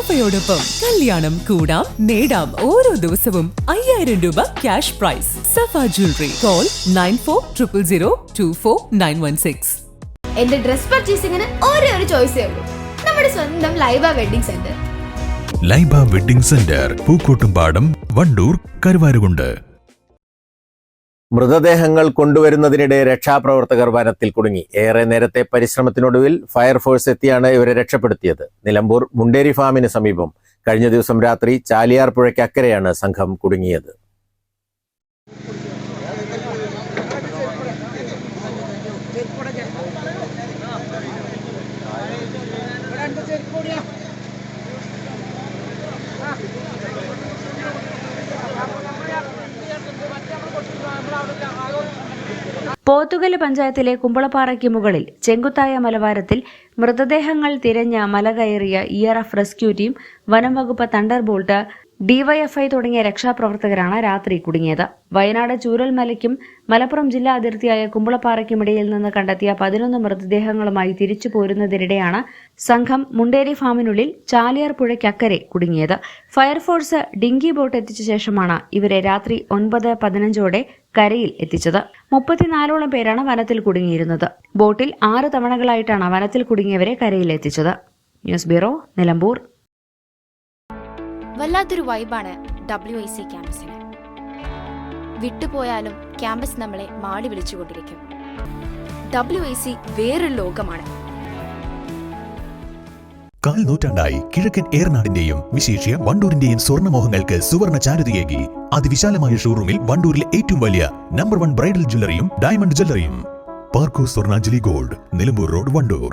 സഫയോടൊപ്പം കല്യാണം കൂടാം നേടാം ഓരോ ദിവസവും 5000 രൂപ ക്യാഷ് പ്രൈസ്. സഫ ജ്വല്ലറി. കോൾ 9400024916. എന്റെ ഡ്രസ് പർച്ചേസിംഗിന് ഒരേ ഒരു ചോയ്സേ ഉള്ളൂ, നമ്മുടെ സ്വന്തം Laiba wedding centre. Laiba wedding centre, Pookkottumpadam, Wandoor, Karuvarakundu. മൃതദേഹങ്ങൾ കൊണ്ടുവരുന്നതിനിടെ രക്ഷാപ്രവർത്തകർ വനത്തിൽ കുടുങ്ങി. ഏറെ നേരത്തെ പരിശ്രമത്തിനൊടുവിൽ ഫയർഫോഴ്സ് എത്തിയാണ് ഇവരെ രക്ഷപ്പെടുത്തിയത്. നിലമ്പൂർ മുണ്ടേരി ഫാമിന് സമീപം കഴിഞ്ഞ ദിവസം രാത്രി ചാലിയാർ പുഴയ്ക്കക്കരെയാണ് സംഘം കുടുങ്ങിയത്. പോത്തുകല്ല് പഞ്ചായത്തിലെ കുമ്പളപ്പാറയ്ക്ക് മുകളിൽ ചെങ്കുത്തായ മലവാരത്തിൽ മൃതദേഹങ്ങൾ തിരഞ്ഞ മല കയറിയ ERF റെസ്ക്യൂ ടീം, വനം വകുപ്പ് തണ്ടർബോൾട്ട്, DYFI തുടങ്ങിയ രക്ഷാപ്രവർത്തകരാണ് രാത്രി കുടുങ്ങിയത്. വയനാട് ചൂരൽമലയ്ക്കും മലപ്പുറം ജില്ലാ അതിർത്തിയായ കുമ്പളപ്പാറയ്ക്കുമിടയിൽ നിന്ന് കണ്ടെത്തിയ 11 മൃതദേഹങ്ങളുമായി തിരിച്ചു പോരുന്നതിനിടെയാണ് സംഘം മുണ്ടേരി ഫാമിനുള്ളിൽ ചാലിയാർ പുഴയ്ക്കക്കരെ കുടുങ്ങിയത്. ഫയർഫോഴ്സ് ഡിങ്കി ബോട്ട് എത്തിച്ച ശേഷമാണ് ഇവരെ രാത്രി 9:15 കരയിൽ എത്തിച്ചത്. 34ഓളം പേരാണ് വനത്തിൽ കുടുങ്ങിയിരുന്നത്. ബോട്ടിൽ 6 തവണകളായിട്ടാണ് വനത്തിൽ കുടുങ്ങിയവരെ കരയിൽ എത്തിച്ചത്. News bureau, Nilambur. വല്ലാത്തൊരു വൈബാണ് WIC ക്യാമ്പസിന്. വിട്ടുപോയാലും ക്യാമ്പസ് നമ്മളെ മാടി വിളിച്ചുകൊണ്ടിരിക്കും. WIC വേറൊരു ലോകമാണ്. കാൽ നൂറ്റാണ്ടായി കിഴക്കൻ ഏറനാടിന്റെയും വിശേഷ്യ വണ്ടൂരിന്റെയും സ്വർണ്ണമോഹങ്ങൾക്ക് സുവർണ ചാരുതയേകി അതിവിശാലമായ ഷോറൂമിൽ വണ്ടൂരിലെ ഏറ്റവും വലിയ നമ്പർ 1 ബ്രൈഡൽ ജ്വല്ലറിയും ഡയമണ്ട് ജ്വല്ലറിയും. പാർക്കോ സ്വർണ്ണാഞ്ജലി ഗോൾഡ്, നിലമ്പൂർ റോഡ്, വണ്ടൂർ.